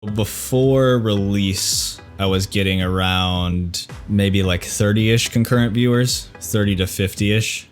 Before release, I was getting around maybe like 30-ish concurrent viewers, 30 to 50-ish.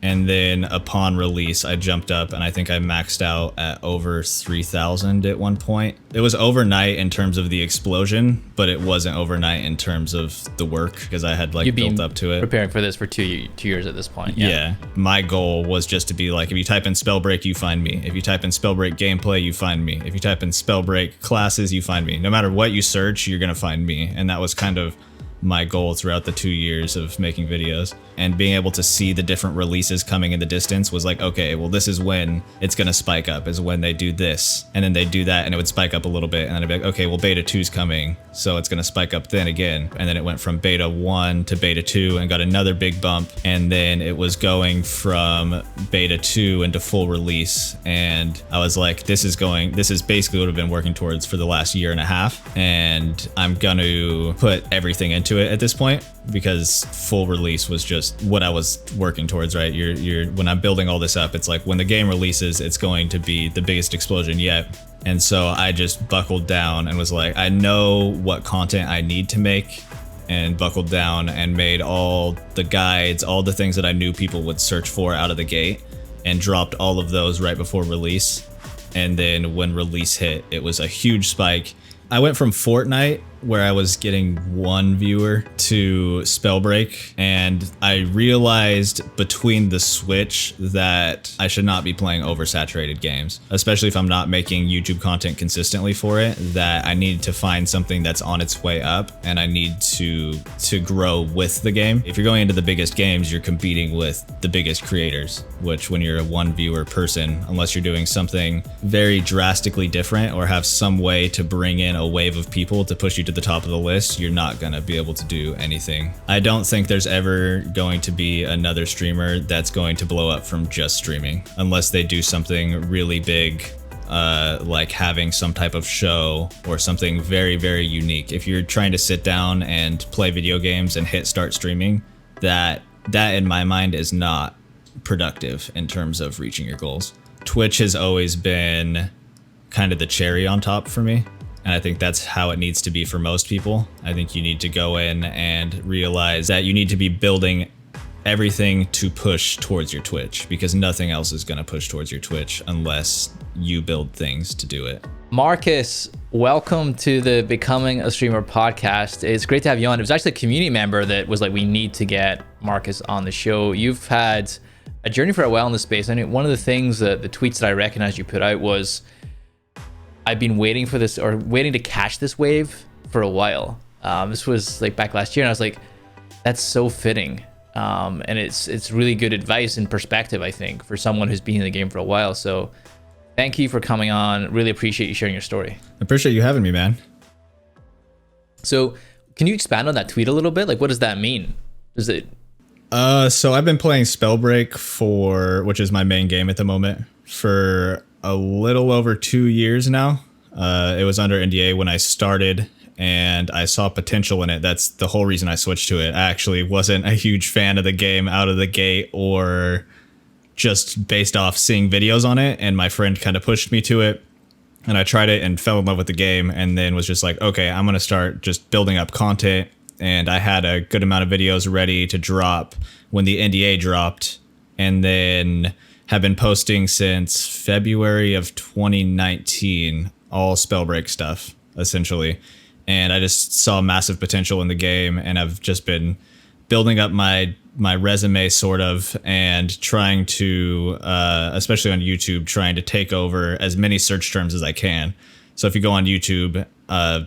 And then upon release, I jumped up and I think I maxed out at over 3,000 at one point. It was overnight in terms of the explosion, but it wasn't overnight in terms of the work because I had like built up to it. Preparing for this for two years at this point. Yeah. My goal was just to be like, if you type in Spellbreak, you find me. If you type in Spellbreak gameplay, you find me. If you type in Spellbreak classes, you find me. No matter what you search, you're gonna find me. And that was kind of my goal throughout the 2 years of making videos. And being able to see the different releases coming in the distance was like, okay, well, this is when it's gonna spike up, is when they do this. And then they do that and it would spike up a little bit. And then I'd be like, okay, well, beta 2's coming. So it's gonna spike up then again. And then it went from beta 1 to beta 2 and got another big bump. And then it was going from beta 2 into full release. And I was like, this is basically what I've been working towards for the last year and a half. And I'm gonna put everything into it at this point because full release was just what I was working towards, right? When I'm building all this up, it's like when the game releases, it's going to be the biggest explosion yet. And so I just buckled down and was like, I know what content I need to make, and buckled down and made all the guides, all the things that I knew people would search for out of the gate, and dropped all of those right before release. And then when release hit, it was a huge spike. I went from Fortnite, where I was getting 1 viewer, to Spellbreak, and I realized between the switch that I should not be playing oversaturated games, especially if I'm not making YouTube content consistently for it, that I need to find something that's on its way up, and I need to grow with the game. If you're going into the biggest games, you're competing with the biggest creators, which when you're a 1 viewer person, unless you're doing something very drastically different or have some way to bring in a wave of people to push you to the top of the list, you're not gonna be able to do anything. I don't think there's ever going to be another streamer that's going to blow up from just streaming, unless they do something really big, like having some type of show or something very, very unique. If you're trying to sit down and play video games and hit start streaming, that in my mind is not productive in terms of reaching your goals. Twitch has always been kind of the cherry on top for me. And I think that's how it needs to be for most people. I think you need to go in and realize that you need to be building everything to push towards your Twitch, because nothing else is going to push towards your Twitch unless you build things to do it. Marcus, welcome to the Becoming a Streamer podcast. It's great to have you on. It was actually a community member that was like, we need to get Marcus on the show. You've had a journey for a while in this space. I mean, one of the things that the tweets that I recognized you put out was, I've been waiting for this, or waiting to catch this wave for a while. This was like back last year, and I was like, that's so fitting. And it's really good advice and perspective, I think, for someone who's been in the game for a while. So thank you for coming on. Really appreciate you sharing your story. I appreciate you having me, man. So can you expand on that tweet a little bit? Like, what does that mean? Is it? So I've been playing Spellbreak which is my main game at the moment, for a little over 2 years now. It was under NDA when I started, and I saw potential in it. That's the whole reason I switched to it. I actually wasn't a huge fan of the game out of the gate, or just based off seeing videos on it, and my friend kind of pushed me to it, and I tried it and fell in love with the game, and then was just like, okay, I'm gonna start just building up content. And I had a good amount of videos ready to drop when the NDA dropped, and then have been posting since February of 2019, all Spellbreak stuff, essentially. And I just saw massive potential in the game, and I've just been building up my resume, sort of, and trying to, especially on YouTube, trying to take over as many search terms as I can. So if you go on YouTube,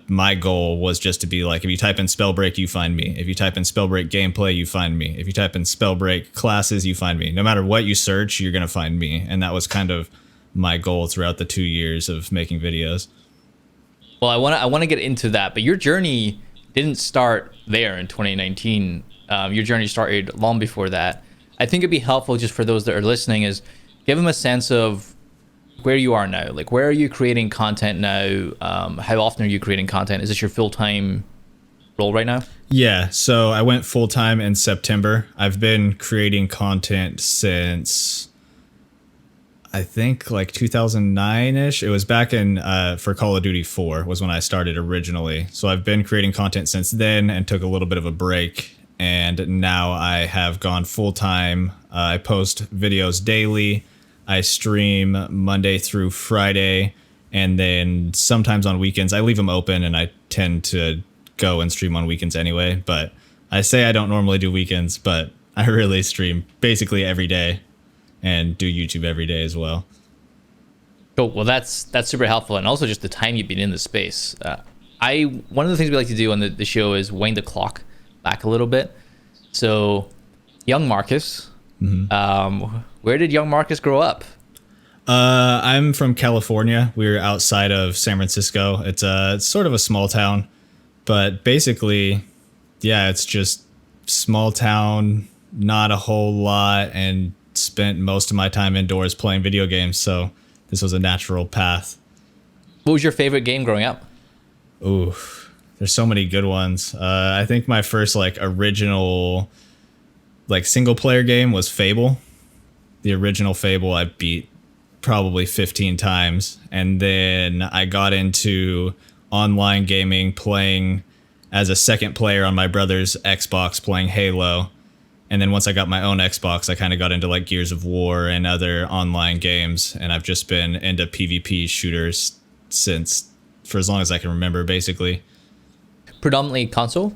my goal was just to be like, if you type in Spellbreak, you find me. If you type in Spellbreak gameplay, you find me. If you type in Spellbreak classes, you find me. No matter what you search, you're gonna find me. And that was kind of my goal throughout the 2 years of making videos. Well, I want to get into that, but your journey didn't start there in 2019. Your journey started long before that. I think it'd be helpful just for those that are listening is give them a sense of where you are now. Like, where are you creating content now? How often are you creating content? Is this your full-time role right now? Yeah, so I went full-time in September. I've been creating content since I think like 2009-ish. It was back in for Call of Duty 4 was when I started originally. So I've been creating content since then and took a little bit of a break. And now I have gone full time. I post videos daily. I stream Monday through Friday. And then sometimes on weekends, I leave them open and I tend to go and stream on weekends anyway. But I say I don't normally do weekends, but I really stream basically every day and do YouTube every day as well. Cool. Well, that's super helpful, and also just the time you've been in the space. One of the things we like to do on the show is wind the clock back a little bit. So, young Marcus, where did young Marcus grow up? I'm from California. We're outside of San Francisco. It's sort of a small town, but basically, yeah, it's just small town, not a whole lot, and spent most of my time indoors playing video games, so this was a natural path. What was your favorite game growing up? Ooh, there's so many good ones. I think my first like original like single player game was Fable. The original Fable I beat probably 15 times, and then I got into online gaming, playing as a second player on my brother's Xbox, playing Halo. And then once I got my own Xbox, I kind of got into like Gears of War and other online games. And I've just been into PvP shooters for as long as I can remember, basically. Predominantly console?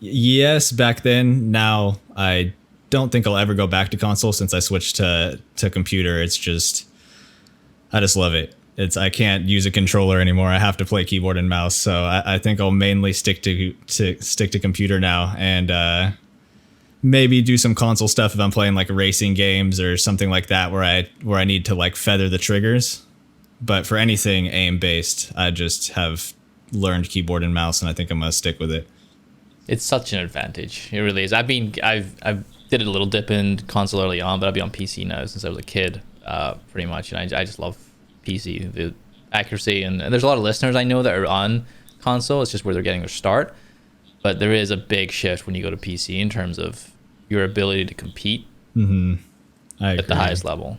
Yes, back then. Now, I don't think I'll ever go back to console since I switched to computer. It's just, I just love it. I can't use a controller anymore. I have to play keyboard and mouse. So I think I'll mainly stick to computer now, and maybe do some console stuff if I'm playing like racing games or something like that where I need to like feather the triggers. But for anything aim based, I just have learned keyboard and mouse, and I think I'm gonna stick with it. It's such an advantage. It really is. I've did a little dip in console early on, but I've been on PC now since I was a kid, pretty much, and I just love PC, the accuracy, and there's a lot of listeners I know that are on console. It's just where they're getting their start. But there is a big shift when you go to PC in terms of your ability to compete at the highest level.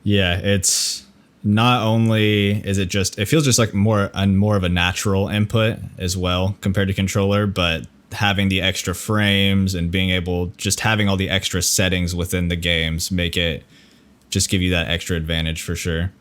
Yeah, it's not only is it feels just like more of a natural input as well compared to controller, but having the extra frames and being able, just having all the extra settings within the games make it just give you that extra advantage for sure.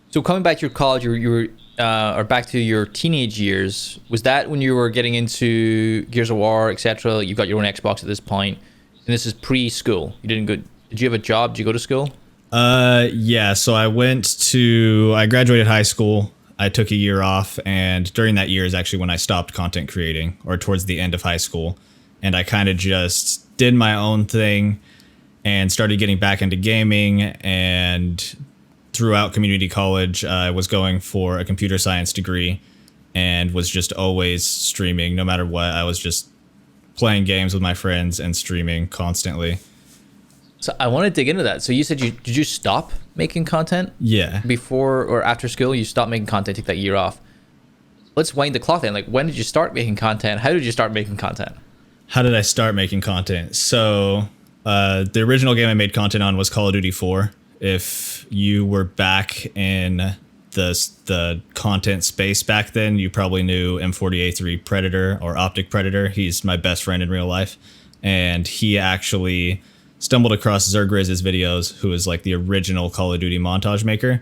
So coming back to your college, you were or back to your teenage years, was that when you were getting into Gears of War, etc.? You got your own Xbox at this point, and this is pre-school. Did you have a job? Did you go to school? Yeah. So I graduated high school. I took a year off, and during that year is actually when I stopped content creating, or towards the end of high school, and I kind of just did my own thing and started getting back into gaming. And throughout community college, I was going for a computer science degree and was just always streaming. No matter what, I was just playing games with my friends and streaming constantly. So I want to dig into that. So you said did you stop making content? Yeah. Before or after school, you stopped making content, take that year off. Let's wind the clock then. Like, when did you start making content? How did you start making content? How did I start making content? So the original game I made content on was Call of Duty 4. If you were back in the content space back then, you probably knew M40A3 Predator or OpTic Predator. He's my best friend in real life. And he actually stumbled across Zergriz's videos, who is like the original Call of Duty montage maker.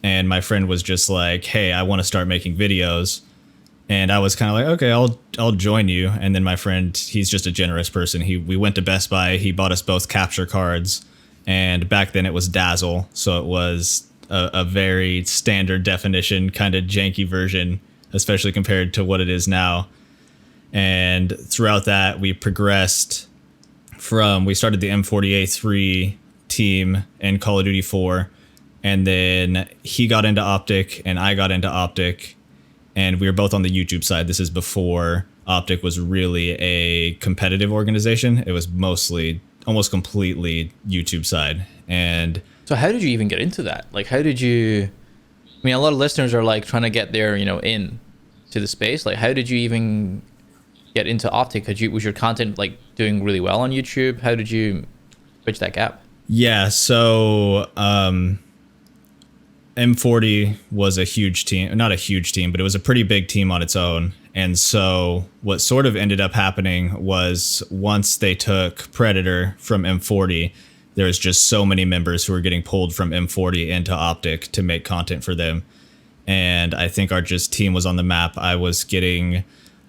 And my friend was just like, hey, I want to start making videos. And I was kind of like, okay, I'll join you. And then my friend, he's just a generous person. We went to Best Buy. He bought us both capture cards. And back then it was Dazzle. So it was a very standard definition, kind of janky version, especially compared to what it is now. And throughout that, we progressed we started the M40A3 team in Call of Duty 4. And then he got into OpTic and I got into OpTic. And we were both on the YouTube side. This is before OpTic was really a competitive organization. It was almost completely YouTube side. And so how did you even get into that? Like, how did you, I mean, a lot of listeners are like trying to get their, in to the space. Like, how did you even get into OpTic? Was your content like doing really well on YouTube? How did you bridge that gap? Yeah, so M40 was a huge team, not a huge team, but it was a pretty big team on its own. And so what sort of ended up happening was once they took Predator from M40, there was just so many members who were getting pulled from M40 into OpTic to make content for them. And I think our just team was on the map. I was getting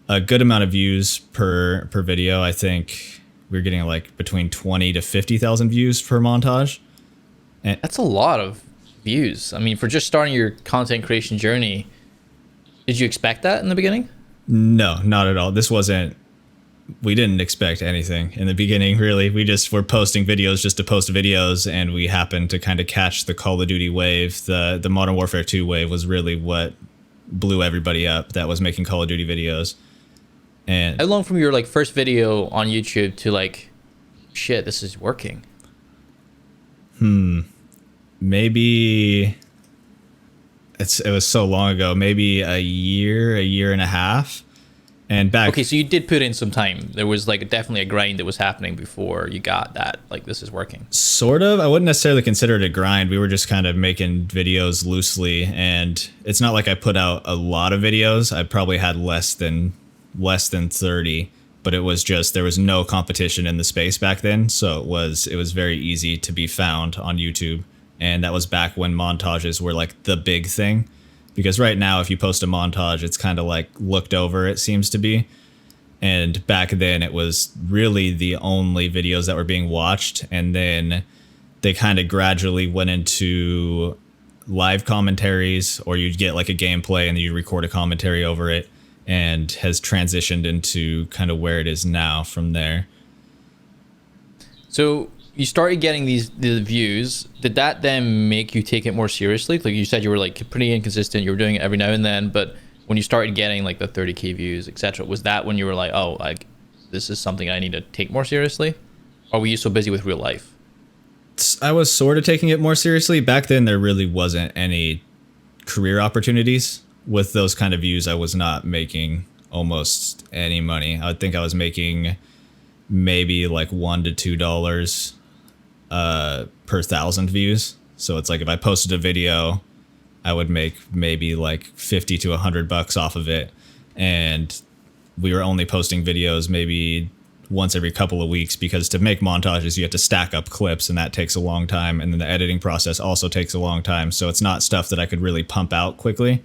a good amount of views per video. I think we were getting like between 20 to 50,000 views per montage. And That's a lot of views. I mean, for just starting your content creation journey, did you expect that in the beginning? no, not at all. We didn't expect anything in the beginning, really. We just were posting videos just to post videos, and we happened to kind of catch the Call of Duty wave. The Modern Warfare 2 wave was really what blew everybody up that was making Call of Duty videos. And How long from your like first video on YouTube to like, shit, this is working? maybe it was so long ago, maybe a year and a half. And back Okay, so you did put in some time. There was like definitely a grind that was happening before you got that. Like, this is working. sort of, I wouldn't necessarily consider it a grind. We were just kind of making videos loosely, and it's not like I put out a lot of videos. I probably had less than 30, but it was just, there was no competition in the space back then, so it was very easy to be found on YouTube. And that was back when montages were like the big thing, because right now if you post a montage, it's kind of like looked over, it seems to be. And back then it was really the only videos that were being watched. And then they kind of gradually went into live commentaries, or you'd get like a gameplay and then you'd record a commentary over it, and has transitioned into kind of where it is now from there. So you started getting the views. Did that then make you take it more seriously? Like you said, you were like pretty inconsistent. You were doing it every now and then, but when you started getting like the 30K views, etc., was that when you were like, oh, like this is something I need to take more seriously? Or were you so busy with real life? I was sort of taking it more seriously. Back then, there really wasn't any career opportunities. With those kind of views, I was not making almost any money. I would think I was making maybe like $1 to $2 per 1,000 views. So it's like if I posted a video, I would make maybe like 50 to $100 off of it. And we were only posting videos maybe once every couple of weeks, because to make montages, you have to stack up clips, and that takes a long time. And then the editing process also takes a long time. So it's not stuff that I could really pump out quickly.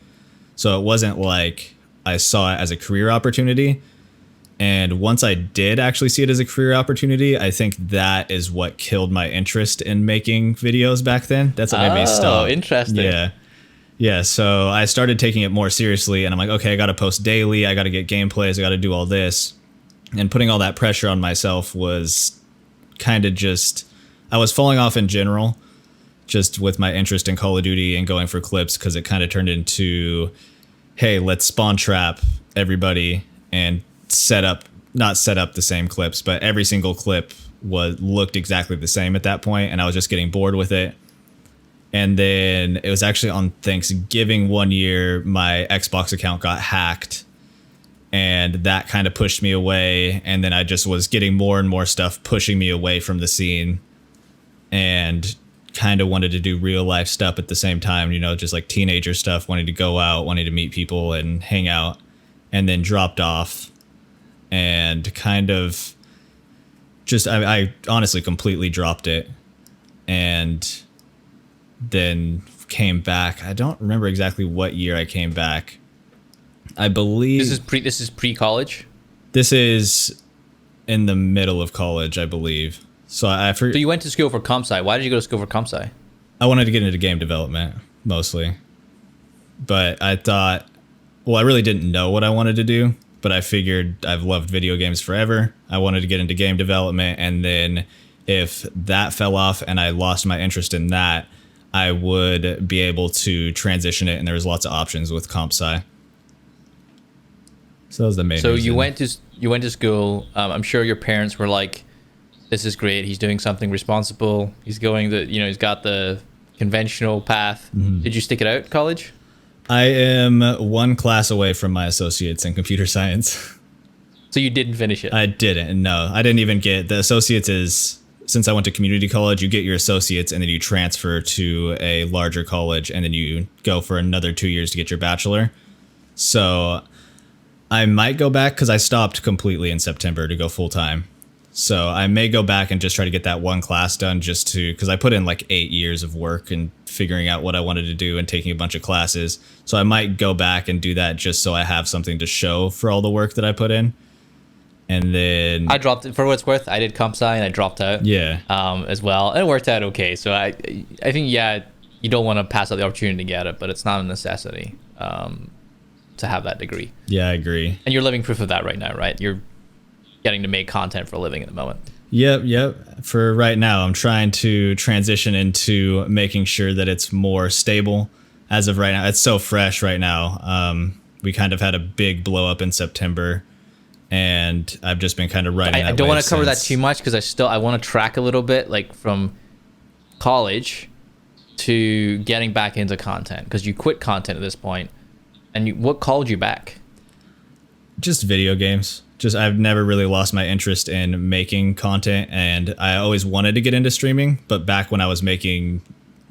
So it wasn't like I saw it as a career opportunity. And once I did actually see it as a career opportunity, I think that is what killed my interest in making videos back then. That's what made me stop. Oh, interesting. Yeah. Yeah. So I started taking it more seriously, and I'm like, okay, I got to post daily. I got to get gameplays. I got to do all this. And putting all that pressure on myself was kind of just, I was falling off in general, just with my interest in Call of Duty and going for clips, because it kind of turned into, hey, let's spawn trap everybody and not set up the same clips, but every single clip looked exactly the same at that point, and I was just getting bored with it. And then it was actually on Thanksgiving one year, my Xbox account got hacked, and that kind of pushed me away. And then I just was getting more and more stuff pushing me away from the scene, and kind of wanted to do real life stuff at the same time, just like teenager stuff, wanting to go out, wanting to meet people and hang out, and then dropped off. And kind of just, I honestly completely dropped it, and then came back. I don't remember exactly what year I came back. I believe This is pre-college. This is in the middle of college, I believe. So So you went to school for comp sci. Why did you go to school for comp sci? I wanted to get into game development mostly, but I thought, well, I really didn't know what I wanted to do. But I figured I've loved video games forever. I wanted to get into game development, and then if that fell off and I lost my interest in that, I would be able to transition it, and there was lots of options with comp sci. So that was the main reason. You went to school. I'm sure your parents were like, "This is great. He's doing something responsible. He's going he's got the conventional path." Mm-hmm. Did you stick it out college? I am one class away from my associates in computer science. So you didn't finish it? I didn't. No, I didn't even get the associates. Is since I went to community college, you get your associates and then you transfer to a larger college and then you go for another 2 years to get your bachelor. So I might go back because I stopped completely in September to go full time. So I may go back and just try to get that one class done because I put in like 8 years of work and figuring out what I wanted to do and taking a bunch of classes. So I might go back and do that just so I have something to show for all the work that I put in. And then I dropped it for what it's worth. I did comp sci and I dropped out. Yeah. As well. And it worked out okay. So I think, yeah, you don't want to pass up the opportunity to get it, but it's not a necessity to have that degree. Yeah, I agree. And you're living proof of that right now, right? You're getting to make content for a living at the moment. Yep. For right now, I'm trying to transition into making sure that it's more stable. As of right now, it's so fresh right now. We kind of had a big blow up in September. And I've just been kind of riding that. I don't want to cover that since. too much because I want to track a little bit, like from college to getting back into content, because you quit content at this point. And what called you back? Just video games. I've never really lost my interest in making content, and I always wanted to get into streaming. But back when I was making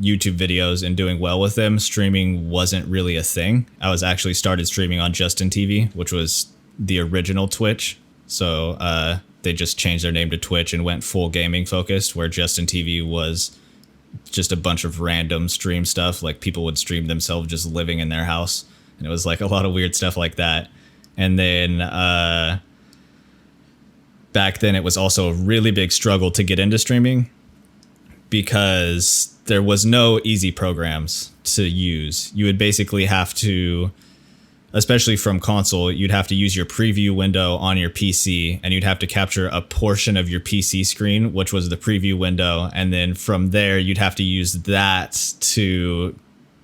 YouTube videos and doing well with them, streaming wasn't really a thing. I was actually started streaming on Justin TV, which was the original Twitch. So they just changed their name to Twitch and went full gaming focused, where Justin TV was just a bunch of random stream stuff. Like people would stream themselves just living in their house, and it was like a lot of weird stuff like that. And then back then it was also a really big struggle to get into streaming because there was no easy programs to use. You would basically have to, especially from console, you'd have to use your preview window on your PC, and you'd have to capture a portion of your PC screen, which was the preview window. And then from there, you'd have to use that to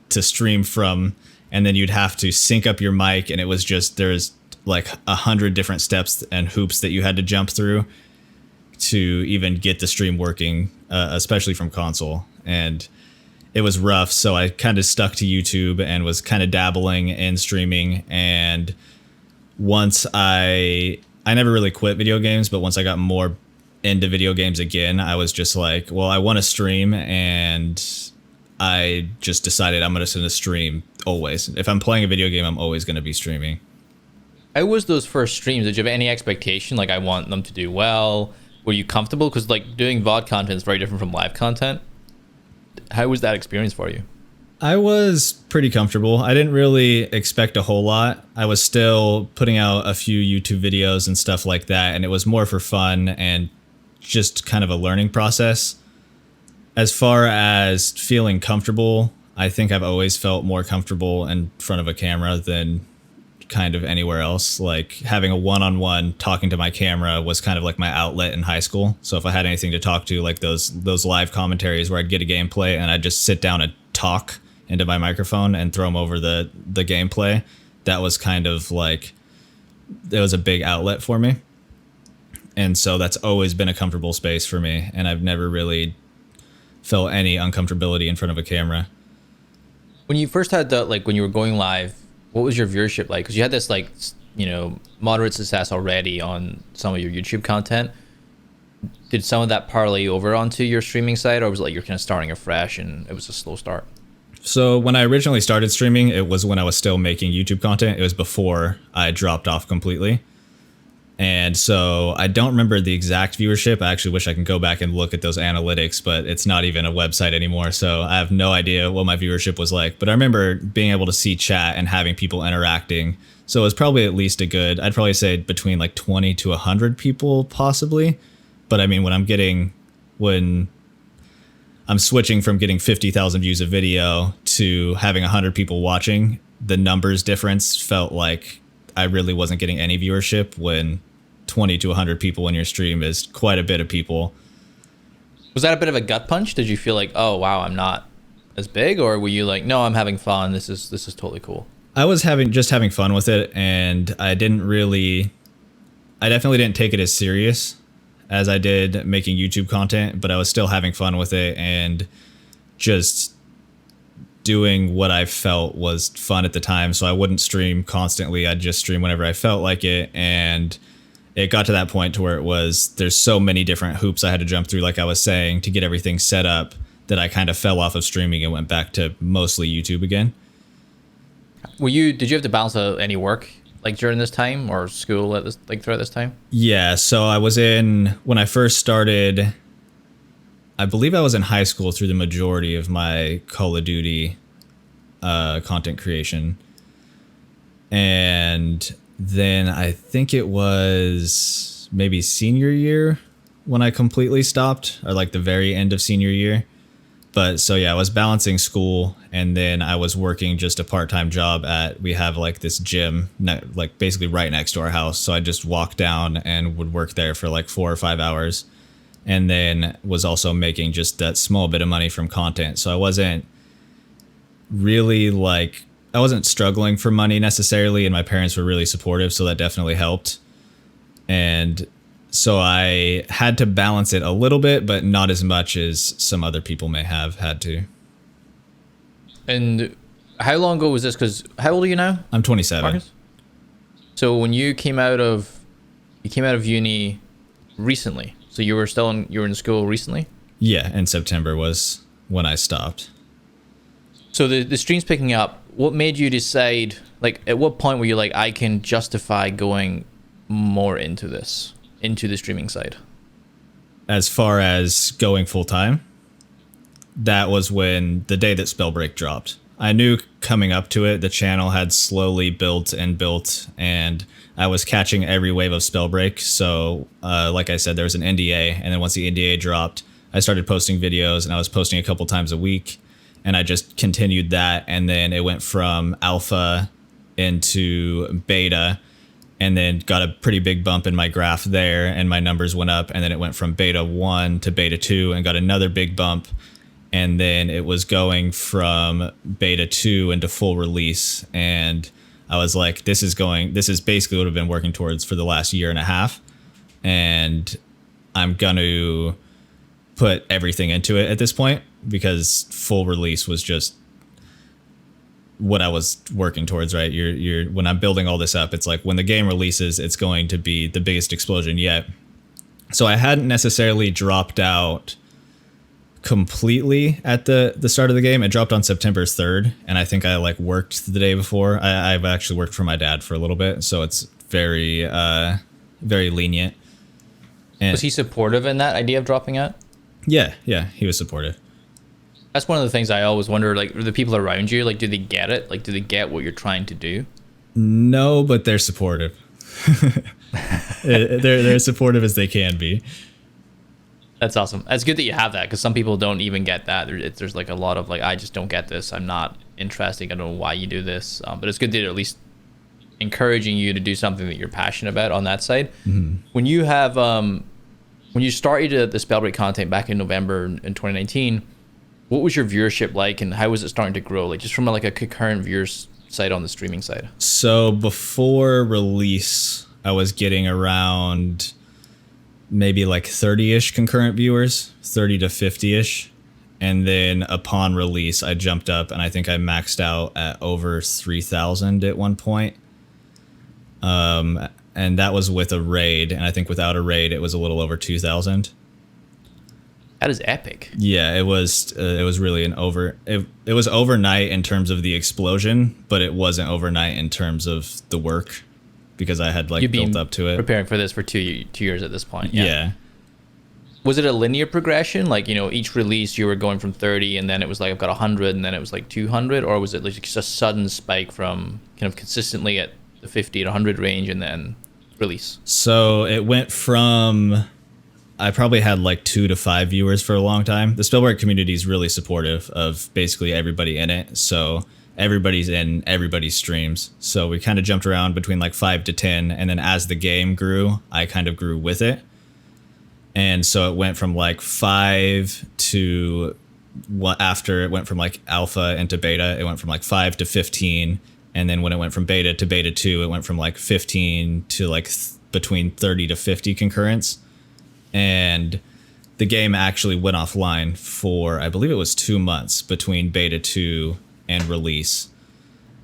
stream from, and then you'd have to sync up your mic. And it was just, there's like 100 different steps and hoops that you had to jump through to even get the stream working, especially from console. And it was rough, so I kind of stuck to YouTube and was kind of dabbling in streaming. And once I never really quit video games, but once I got more into video games again, I was just like, well, I want to stream, and I just decided I'm going to stream always. If I'm playing a video game, I'm always going to be streaming. How was those first streams? Did you have any expectation? Like, I want them to do well? Were you comfortable? Because like doing VOD content is very different from live content. How was that experience for you? I was pretty comfortable. I didn't really expect a whole lot. I was still putting out a few YouTube videos and stuff like that, and it was more for fun and just kind of a learning process. As far as feeling comfortable, I think I've always felt more comfortable in front of a camera than kind of anywhere else. Like having a one-on-one talking to my camera was kind of like my outlet in high school. So if I had anything to talk to, like those live commentaries where I'd get a gameplay and I'd just sit down and talk into my microphone and throw them over the gameplay, that was kind of like, it was a big outlet for me. And so that's always been a comfortable space for me, and I've never really felt any uncomfortability in front of a camera. When you first had when you were going live, what was your viewership like? Because you had this moderate success already on some of your YouTube content. Did some of that parlay over onto your streaming side, or was it like you're kind of starting afresh and it was a slow start? So when I originally started streaming, it was when I was still making YouTube content. It was before I dropped off completely. And so I don't remember the exact viewership. I actually wish I can go back and look at those analytics, but it's not even a website anymore. So I have no idea what my viewership was like. But I remember being able to see chat and having people interacting. So it was probably at least I'd probably say between like 20 to 100 people possibly. But I mean, when I'm switching from getting 50,000 views a video to having 100 people watching, the numbers difference felt like I really wasn't getting any viewership, when 20 to 100 people in your stream is quite a bit of people. Was that a bit of a gut punch? Did you feel like, oh wow, I'm not as big, or were you like, no, I'm having fun, this is totally cool? I was having fun with it, and I definitely didn't take it as serious as I did making YouTube content, but I was still having fun with it and just doing what I felt was fun at the time. So I wouldn't stream constantly. I'd just stream whenever I felt like it. And it got to that point to where there's so many different hoops I had to jump through, like I was saying, to get everything set up, that I kind of fell off of streaming and went back to mostly YouTube again. Did you have to balance any work like during this time, or school at this, like throughout this time? Yeah, so when I first started, I believe I was in high school through the majority of my Call of Duty content creation. And then I think it was maybe senior year when I completely stopped, or like the very end of senior year. But so yeah, I was balancing school, and then I was working just a part-time job we have like this gym, like basically right next to our house. So I just walked down and would work there for like 4 or 5 hours, and then was also making just that small bit of money from content. So I wasn't struggling for money necessarily, and my parents were really supportive, so that definitely helped. And so I had to balance it a little bit, but not as much as some other people may have had to. And how long ago was this? Because how old are you now? I'm 27. Marcus? So when you came out of uni recently, so you were in school recently? Yeah, and September was when I stopped. So the stream's picking up. What made you decide, like, at what point were you like, I can justify going more into the streaming side? As far as going full time, that was when the day that Spellbreak dropped. I knew coming up to it, the channel had slowly built, and I was catching every wave of Spellbreak. So, like I said, there was an NDA, and then once the NDA dropped, I started posting videos, and I was posting a couple times a week, and I just continued that, and then it went from alpha into beta, and then got a pretty big bump in my graph there, and my numbers went up, and then it went from beta 1 to beta 2 and got another big bump, and then it was going from beta 2 into full release, and I was like, this is basically what I've been working towards for the last year and a half, and I'm going to put everything into it at this point, because full release was just what I was working towards, right? When I'm building all this up, it's like when the game releases, it's going to be the biggest explosion yet. So I hadn't necessarily dropped out completely at the start of the game. It dropped on September 3rd, and I think I like worked the day before. I've actually worked for my dad for a little bit, so it's very very lenient. And was he supportive in that idea of dropping out? Yeah, he was supportive. That's one of the things I always wonder, like, the people around you, like, do they get it? Like, do they get what you're trying to do? No, but they're supportive. They're as supportive as they can be. That's awesome. That's good that you have that, because some people don't even get that. There's like a lot of like, I just don't get this. I'm not interested. I don't know why you do this. But it's good that they're at least encouraging you to do something that you're passionate about on that side. Mm-hmm. When you have, when you started the Spellbreak content back in November in 2019, what was your viewership like, and how was it starting to grow? Like, just from like a concurrent viewers side on the streaming side. So before release, I was getting around maybe like 30-ish concurrent viewers, 30 to 50-ish. And then upon release, I jumped up, and I think I maxed out at over 3,000 at one point. And that was with a raid, and I think without a raid, it was a little over 2,000. That is epic. Yeah, it was really it was overnight in terms of the explosion, but it wasn't overnight in terms of the work, because I had like built up to it. Preparing for this for two years at this point. Yeah. Was it a linear progression? Like, you know, each release you were going from 30, and then it was like, I've got 100, and then it was like 200, or was it like just a sudden spike from kind of consistently at the 50 to 100 range and then release? So it went from, I probably had like 2 to 5 viewers for a long time. The Spellbreak community is really supportive of basically everybody in it. So everybody's in everybody's streams. So we kind of jumped around between like 5 to 10. And then as the game grew, I kind of grew with it. And so it went from like 5 to after it went from like alpha into beta, it went from like 5 to 15. And then when it went from beta to beta 2, it went from like 15 to like between 30 to 50 concurrents. And the game actually went offline for, I believe it was 2 months between beta 2 and release.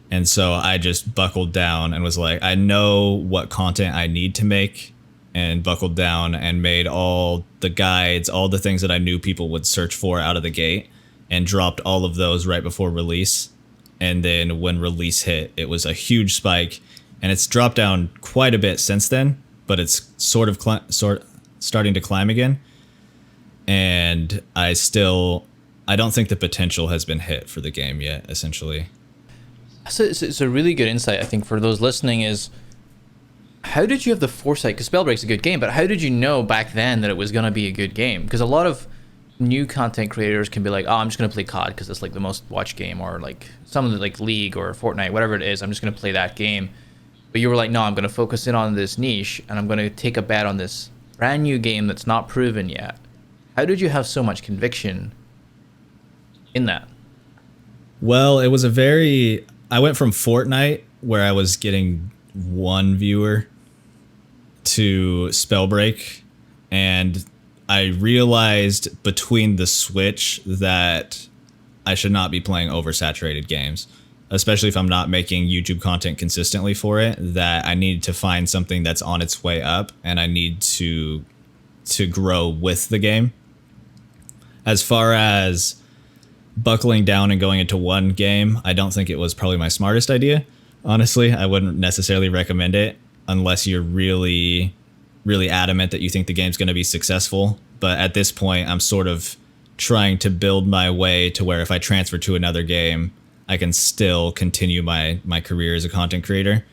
And so I just buckled down and was like, I know what content I need to make and buckled down and made all the guides, all the things that I knew people would search for out of the gate, and dropped all of those right before release. And then when release hit, it was a huge spike, and it's dropped down quite a bit since then, but it's sort of starting to climb again. And I don't think the potential has been hit for the game yet, essentially. So it's a really good insight, I think, for those listening is, how did you have the foresight? Because Spellbreak's a good game, but how did you know back then that it was going to be a good game? Because a lot of new content creators can be like, oh, I'm just going to play COD because it's like the most watched game, or like something like League or Fortnite, whatever it is. I'm just going to play that game. But you were like, no, I'm going to focus in on this niche, and I'm going to take a bet on this brand new game that's not proven yet. How did you have so much conviction in that? Well, I went from Fortnite, where I was getting one viewer, to Spellbreak, and I realized between the switch that I should not be playing oversaturated games, especially if I'm not making YouTube content consistently for it, that I need to find something that's on its way up, and I need to grow with the game. As far as buckling down and going into one game, I don't think it was probably my smartest idea. Honestly, I wouldn't necessarily recommend it unless you're really, really adamant that you think the game's going to be successful. But at this point, I'm sort of trying to build my way to where if I transfer to another game, I can still continue my career as a content creator.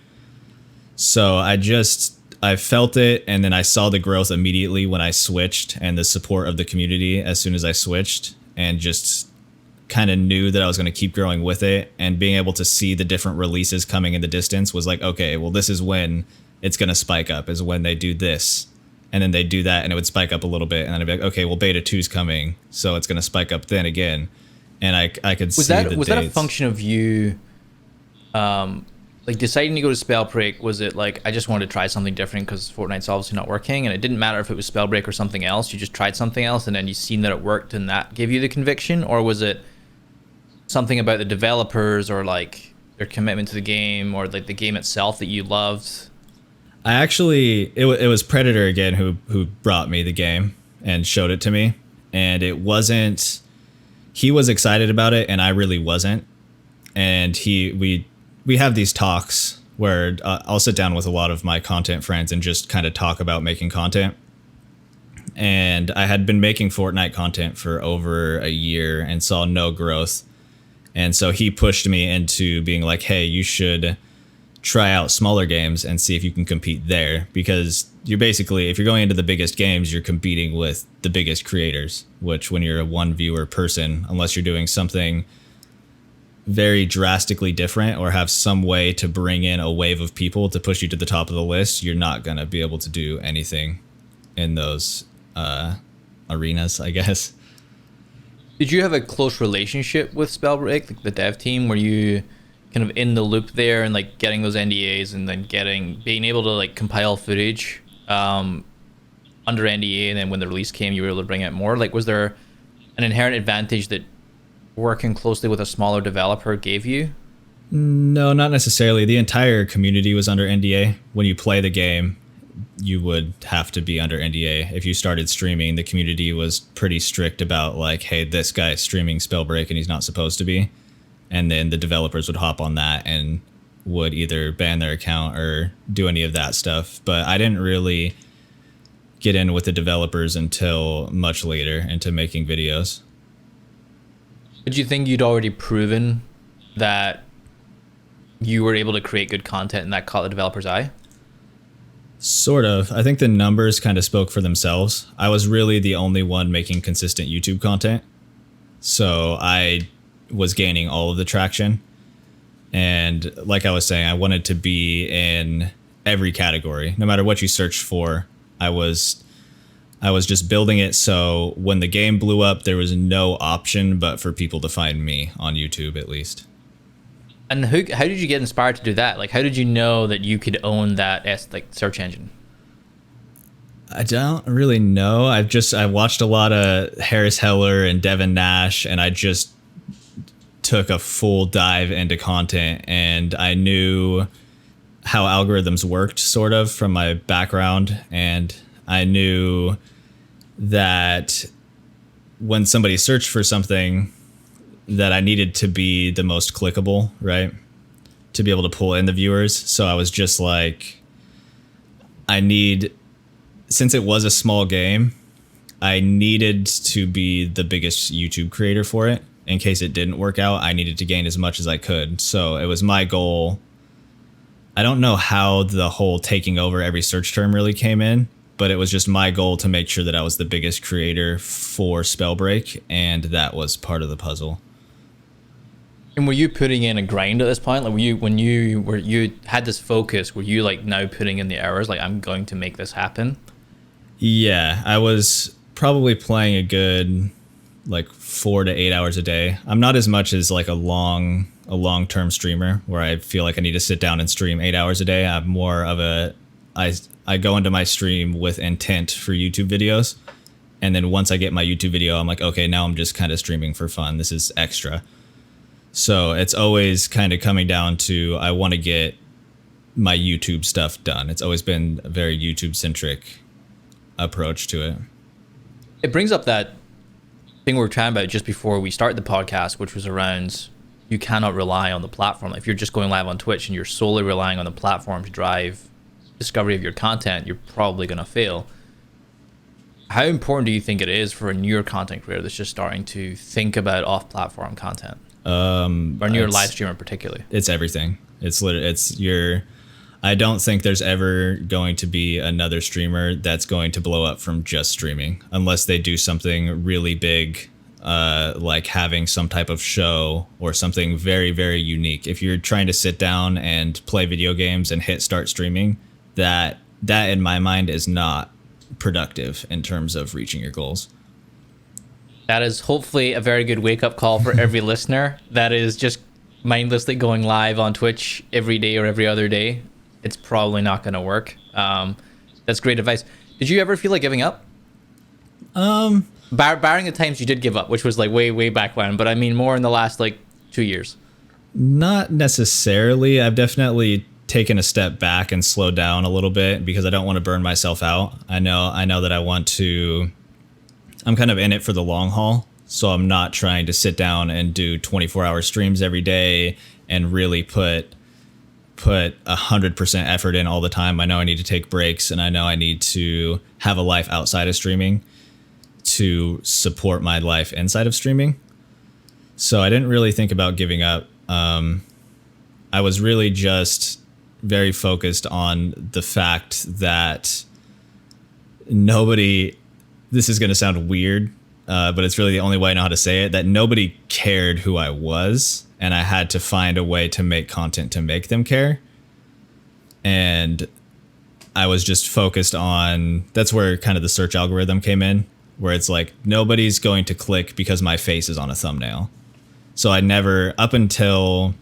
So I felt it, and then I saw the growth immediately when I switched, and the support of the community as soon as I switched, and just kind of knew that I was going to keep growing with it, and being able to see the different releases coming in the distance was like, okay, well, this is when it's going to spike up, is when they do this, and then they do that, and it would spike up a little bit, and then I'd be like, okay, well, beta 2's coming, so it's going to spike up then again, and I could see the dates. Was that a function of you like deciding to go to Spellbreak? Was it like, I just wanted to try something different because Fortnite's obviously not working, and it didn't matter if it was Spellbreak or something else, you just tried something else, and then you seen that it worked, and that gave you the conviction? Or was it something about the developers, or like their commitment to the game, or like the game itself that you loved? It was Predator again who brought me the game and showed it to me, and he was excited about it, and I really wasn't. And we have these talks where I'll sit down with a lot of my content friends and just kind of talk about making content. And I had been making Fortnite content for over a year and saw no growth. And so he pushed me into being like, hey, you should try out smaller games and see if you can compete there. Because you're basically, if you're going into the biggest games, you're competing with the biggest creators, which when you're a one viewer person, unless you're doing something very drastically different or have some way to bring in a wave of people to push you to the top of the list, you're not going to be able to do anything in those arenas, I guess. Did you have a close relationship with Spellbreak, like the dev team? Were you kind of in the loop there and like getting those NDAs, and then being able to like compile footage under NDA, and then when the release came, you were able to bring out more? Like, was there an inherent advantage that working closely with a smaller developer gave you? No, not necessarily. The entire community was under NDA. When you play the game, you would have to be under NDA. If you started streaming, the community was pretty strict about like, hey, this guy's streaming Spellbreak and he's not supposed to be. And then the developers would hop on that and would either ban their account or do any of that stuff. But I didn't really get in with the developers until much later into making videos. Did you think you'd already proven that you were able to create good content and that caught the developer's eye? Sort of. I think the numbers kind of spoke for themselves. I was really the only one making consistent YouTube content. So I was gaining all of the traction. And like I was saying, I wanted to be in every category. No matter what you searched for, I was just building it so when the game blew up, there was no option but for people to find me on YouTube, at least. And how did you get inspired to do that? Like, how did you know that you could own that search engine? I don't really know. I watched a lot of Harris Heller and Devin Nash, and I just took a full dive into content, and I knew how algorithms worked, sort of, from my background, and I knew that when somebody searched for something, that I needed to be the most clickable, right? To be able to pull in the viewers. So I was just like, since it was a small game, I needed to be the biggest YouTube creator for it. In case it didn't work out, I needed to gain as much as I could. So it was my goal. I don't know how the whole taking over every search term really came in, but it was just my goal to make sure that I was the biggest creator for Spellbreak, and that was part of the puzzle. And were you putting in a grind at this point? Like, when you had this focus, were you like now putting in the hours? Like, I'm going to make this happen. Yeah, I was probably playing a good like 4 to 8 hours a day. I'm not as much as like a long-term streamer where I feel like I need to sit down and stream 8 hours a day. I'm more of I go into my stream with intent for YouTube videos. And then once I get my YouTube video, I'm like, okay, now I'm just kind of streaming for fun. This is extra. So it's always kind of coming down to, I want to get my YouTube stuff done. It's always been a very YouTube-centric approach to it. It brings up that thing we were chatting about just before we started the podcast, which was around you cannot rely on the platform. If you're just going live on Twitch and you're solely relying on the platform to drive discovery of your content, you're probably going to fail. How important do you think it is for a newer content creator that's just starting to think about off-platform content? Or newer live streamer particularly? It's everything. I don't think there's ever going to be another streamer that's going to blow up from just streaming unless they do something really big, like having some type of show or something very, very unique. If you're trying to sit down and play video games and hit start streaming, that in my mind is not productive in terms of reaching your goals. That is hopefully a very good wake-up call for every listener that is just mindlessly going live on Twitch every day or every other day. It's probably not going to work. That's great advice. Did you ever feel like giving up? Barring the times you did give up, which was like way back when, but I mean more in the last like 2 years. Not necessarily. I've definitely taken a step back and slowed down a little bit because I don't want to burn myself out. I know that I'm kind of in it for the long haul, so I'm not trying to sit down and do 24-hour streams every day and really put 100% effort in all the time. I know I need to take breaks, and I know I need to have a life outside of streaming to support my life inside of streaming. So I didn't really think about giving up. I was really just very focused on the fact that this is going to sound weird, but it's really the only way I know how to say it, that nobody cared who I was, and I had to find a way to make content to make them care. And I was just focused on, that's where kind of the search algorithm came in, where it's like, nobody's going to click because my face is on a thumbnail. So I never, up until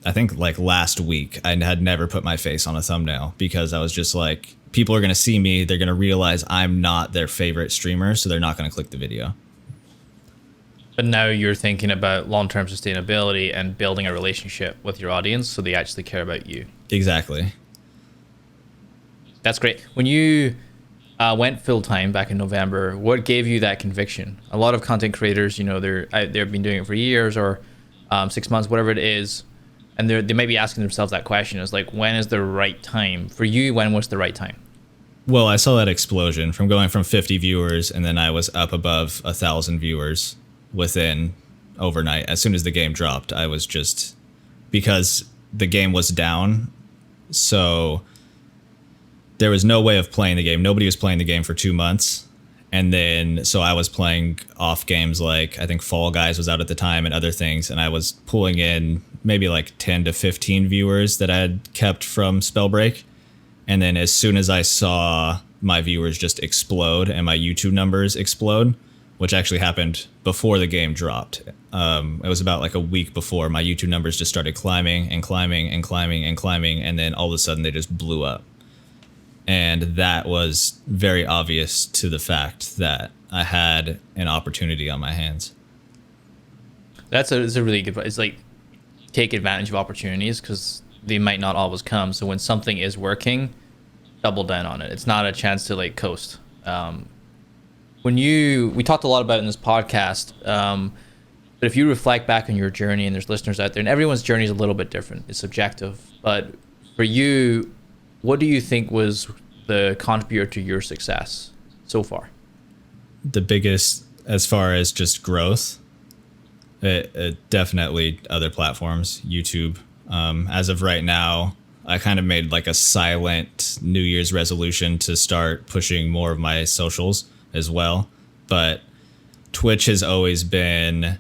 I think like last week, I had never put my face on a thumbnail because I was just like, people are going to see me. They're going to realize I'm not their favorite streamer, so they're not going to click the video. But now you're thinking about long-term sustainability and building a relationship with your audience so they actually care about you. Exactly. That's great. When you went full-time back in November, what gave you that conviction? A lot of content creators, you know, they've been doing it for years or 6 months, whatever it is, and they may be asking themselves that question is like, when is the right time? For you, when was the right time? Well, I saw that explosion from going from 50 viewers, and then I was up above 1,000 viewers within overnight. As soon as the game dropped, I was just, because the game was down, so there was no way of playing the game. Nobody was playing the game for 2 months. And then, so I was playing off games like, I think Fall Guys was out at the time and other things. And I was pulling in maybe like 10 to 15 viewers that I had kept from Spellbreak. And then as soon as I saw my viewers just explode and my YouTube numbers explode, which actually happened before the game dropped. It was about like a week before my YouTube numbers just started climbing and climbing and climbing and climbing. And then all of a sudden they just blew up. And that was very obvious to the fact that I had an opportunity on my hands. It's a really good, it's like take advantage of opportunities, because they might not always come. So when something is working, double down on it. It's not a chance to like coast. We talked a lot about it in this podcast, but if you reflect back on your journey, and there's listeners out there, and everyone's journey is a little bit different, it's subjective, but for you, what do you think was the contributor to your success so far? The biggest, as far as just growth, it definitely other platforms, YouTube. As of right now, I kind of made like a silent New Year's resolution to start pushing more of my socials as well. But Twitch has always been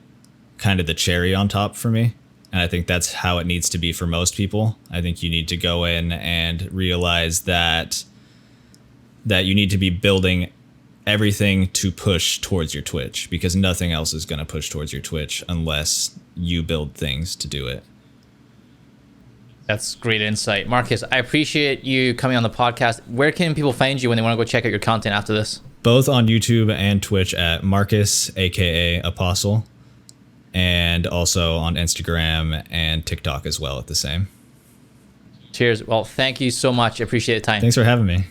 kind of the cherry on top for me. And I think that's how it needs to be for most people. I think you need to go in and realize that you need to be building everything to push towards your Twitch, because nothing else is going to push towards your Twitch unless you build things to do it. That's great insight. Marcus, I appreciate you coming on the podcast. Where can people find you when they want to go check out your content after this? Both on YouTube and Twitch at MARCUSakaAPOSTLE, and also on Instagram and TikTok as well at the same. Cheers. Well, thank you so much. I appreciate the time. Thanks for having me.